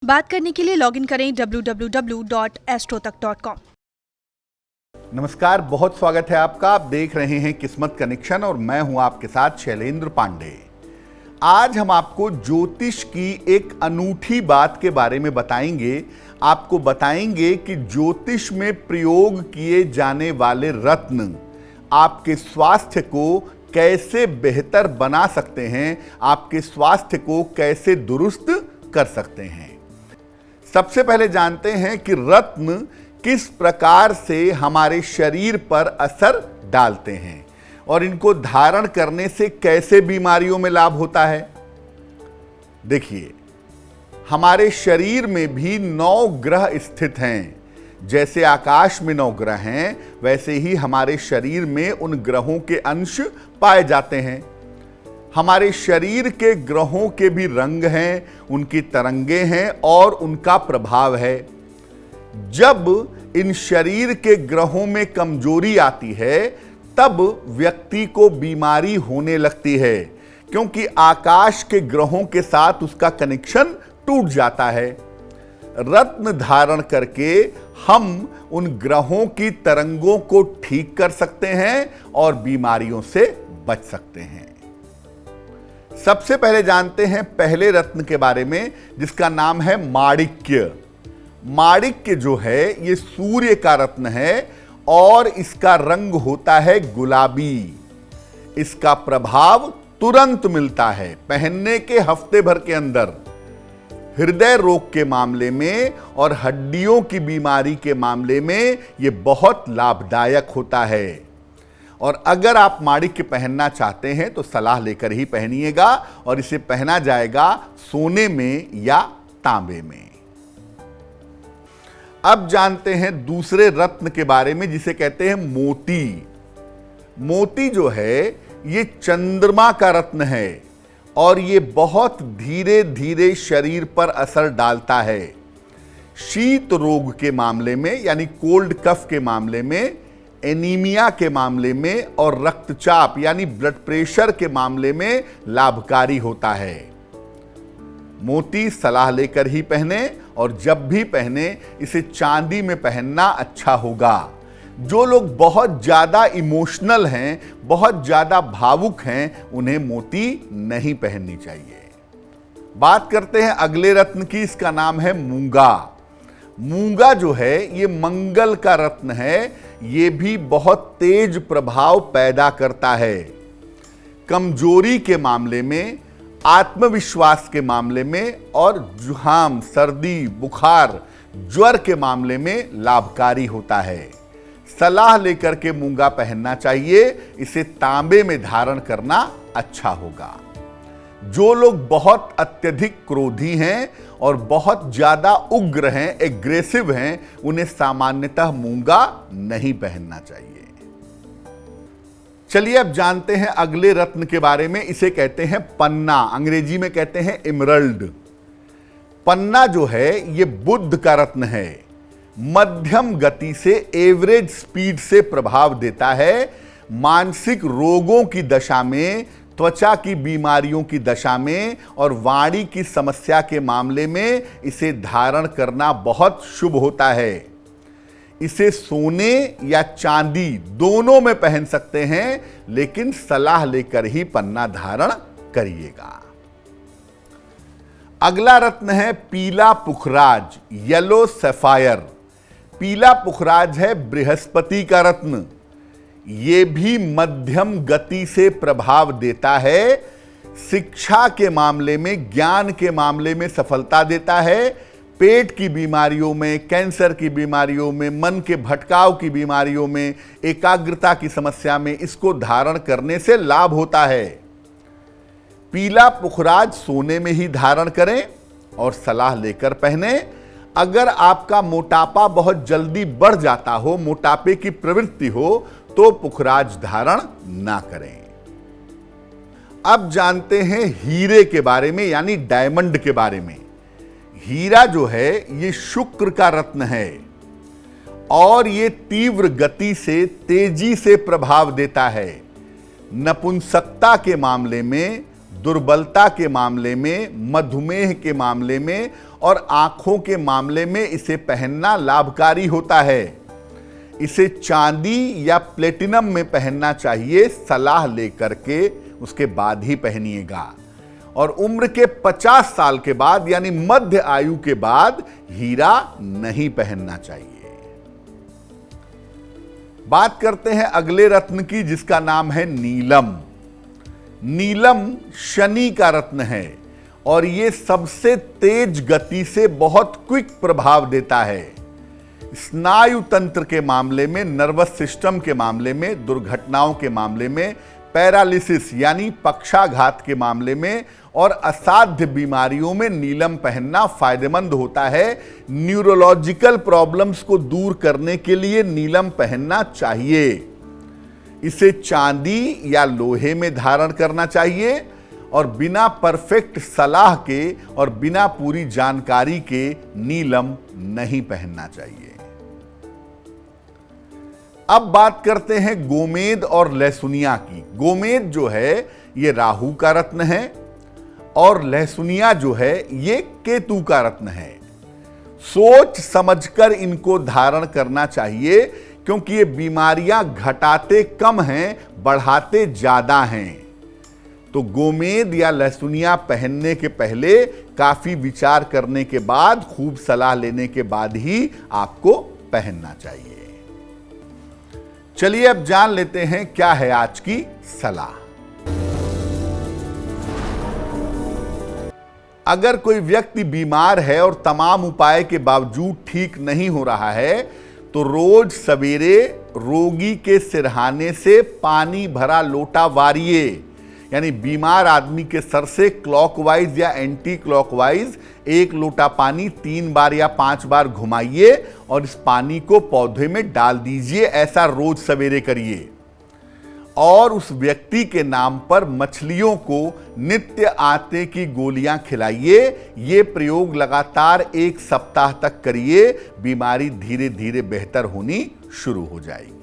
बात करने के लिए लॉगिन करें www.astrotak.com। नमस्कार, बहुत स्वागत है आपका। आप देख रहे हैं किस्मत कनेक्शन और मैं हूं आपके साथ शैलेंद्र पांडे। आज हम आपको ज्योतिष की एक अनूठी बात के बारे में बताएंगे। आपको बताएंगे कि ज्योतिष में प्रयोग किए जाने वाले रत्न आपके स्वास्थ्य को कैसे बेहतर बना सकते हैं, आपके स्वास्थ्य को कैसे दुरुस्त कर सकते हैं। सबसे पहले जानते हैं कि रत्न किस प्रकार से हमारे शरीर पर असर डालते हैं और इनको धारण करने से कैसे बीमारियों में लाभ होता है। देखिए, हमारे शरीर में भी 9 ग्रह स्थित हैं। जैसे आकाश में 9 ग्रह हैं, वैसे ही हमारे शरीर में उन ग्रहों के अंश पाए जाते हैं। हमारे शरीर के ग्रहों के भी रंग हैं, उनकी तरंगे हैं और उनका प्रभाव है। जब इन शरीर के ग्रहों में कमजोरी आती है तब व्यक्ति को बीमारी होने लगती है, क्योंकि आकाश के ग्रहों के साथ उसका कनेक्शन टूट जाता है। रत्न धारण करके हम उन ग्रहों की तरंगों को ठीक कर सकते हैं और बीमारियों से बच सकते हैं। सबसे पहले जानते हैं पहले रत्न के बारे में, जिसका नाम है माणिक्य। माणिक्य जो है ये सूर्य का रत्न है और इसका रंग होता है गुलाबी। इसका प्रभाव तुरंत मिलता है पहनने के हफ्ते भर के अंदर। हृदय रोग के मामले में और हड्डियों की बीमारी के मामले में ये बहुत लाभदायक होता है। और अगर आप माणिक्य पहनना चाहते हैं तो सलाह लेकर ही पहनिएगा, और इसे पहना जाएगा सोने में या तांबे में। अब जानते हैं दूसरे रत्न के बारे में, जिसे कहते हैं मोती। मोती जो है ये चंद्रमा का रत्न है और ये बहुत धीरे धीरे शरीर पर असर डालता है। शीत रोग के मामले में यानी कोल्ड कफ के मामले में, एनीमिया के मामले में और रक्तचाप यानी ब्लड प्रेशर के मामले में लाभकारी होता है। मोती सलाह लेकर ही पहने, और जब भी पहने इसे चांदी में पहनना अच्छा होगा। जो लोग बहुत ज्यादा इमोशनल हैं, बहुत ज्यादा भावुक हैं, उन्हें मोती नहीं पहननी चाहिए। बात करते हैं अगले रत्न की। इसका नाम है मूंगा। मूंगा जो है ये मंगल का रत्न है। ये भी बहुत तेज प्रभाव पैदा करता है। कमजोरी के मामले में, आत्मविश्वास के मामले में और जुकाम, सर्दी, बुखार, ज्वर के मामले में लाभकारी होता है। सलाह लेकर के मूंगा पहनना चाहिए। इसे तांबे में धारण करना अच्छा होगा। जो लोग बहुत अत्यधिक क्रोधी हैं और बहुत ज्यादा उग्र हैं, एग्रेसिव हैं, उन्हें सामान्यतः मूंगा नहीं पहनना चाहिए। चलिए अब जानते हैं अगले रत्न के बारे में। इसे कहते हैं पन्ना, अंग्रेजी में कहते हैं इमरल्ड। पन्ना जो है ये बुध का रत्न है। मध्यम गति से, एवरेज स्पीड से प्रभाव देता है। मानसिक रोगों की दशा में, त्वचा की बीमारियों की दशा में और वाणी की समस्या के मामले में इसे धारण करना बहुत शुभ होता है। इसे सोने या चांदी दोनों में पहन सकते हैं, लेकिन सलाह लेकर ही पन्ना धारण करिएगा। अगला रत्न है पीला पुखराज, येलो सैफायर। पीला पुखराज है बृहस्पति का रत्न। ये भी मध्यम गति से प्रभाव देता है। शिक्षा के मामले में, ज्ञान के मामले में सफलता देता है। पेट की बीमारियों में, कैंसर की बीमारियों में, मन के भटकाव की बीमारियों में, एकाग्रता की समस्या में इसको धारण करने से लाभ होता है। पीला पुखराज सोने में ही धारण करें और सलाह लेकर पहने। अगर आपका मोटापा बहुत जल्दी बढ़ जाता हो, मोटापे की प्रवृत्ति हो, तो पुखराज धारण ना करें। अब जानते हैं हीरे के बारे में, यानी डायमंड के बारे में। हीरा जो है ये शुक्र का रत्न है और ये तीव्र गति से, तेजी से प्रभाव देता है। नपुंसकता के मामले में, दुर्बलता के मामले में, मधुमेह के मामले में और आंखों के मामले में इसे पहनना लाभकारी होता है। इसे चांदी या प्लेटिनम में पहनना चाहिए, सलाह लेकर के उसके बाद ही पहनिएगा। और उम्र के 50 साल के बाद यानी मध्य आयु के बाद हीरा नहीं पहनना चाहिए। बात करते हैं अगले रत्न की, जिसका नाम है नीलम। नीलम शनि का रत्न है और यह सबसे तेज गति से बहुत क्विक प्रभाव देता है। स्नायु तंत्र के मामले में, नर्वस सिस्टम के मामले में, दुर्घटनाओं के मामले में, पैरालिसिस यानी पक्षाघात के मामले में और असाध्य बीमारियों में नीलम पहनना फायदेमंद होता है। न्यूरोलॉजिकल प्रॉब्लम्स को दूर करने के लिए नीलम पहनना चाहिए। इसे चांदी या लोहे में धारण करना चाहिए और बिना परफेक्ट सलाह के और बिना पूरी जानकारी के नीलम नहीं पहनना चाहिए। अब बात करते हैं गोमेद और लहसुनिया की। गोमेद जो है ये राहु का रत्न है और लहसुनिया जो है ये केतु का रत्न है। सोच समझकर इनको धारण करना चाहिए क्योंकि ये बीमारियां घटाते कम हैं, बढ़ाते ज्यादा हैं। तो गोमेद या लहसुनिया पहनने के पहले काफी विचार करने के बाद, खूब सलाह लेने के बाद ही आपको पहनना चाहिए। चलिए अब जान लेते हैं क्या है आज की सलाह। अगर कोई व्यक्ति बीमार है और तमाम उपाय के बावजूद ठीक नहीं हो रहा है तो रोज सवेरे रोगी के सिरहाने से पानी भरा लोटा वारिए, यानी बीमार आदमी के सर से क्लॉकवाइज या एंटी क्लॉकवाइज 1 लोटा पानी 3 बार या 5 बार घुमाइए और इस पानी को पौधे में डाल दीजिए। ऐसा रोज सवेरे करिए और उस व्यक्ति के नाम पर मछलियों को नित्य आटे की गोलियां खिलाइए। ये प्रयोग लगातार 1 सप्ताह तक करिए, बीमारी धीरे धीरे बेहतर होनी शुरू हो जाएगी।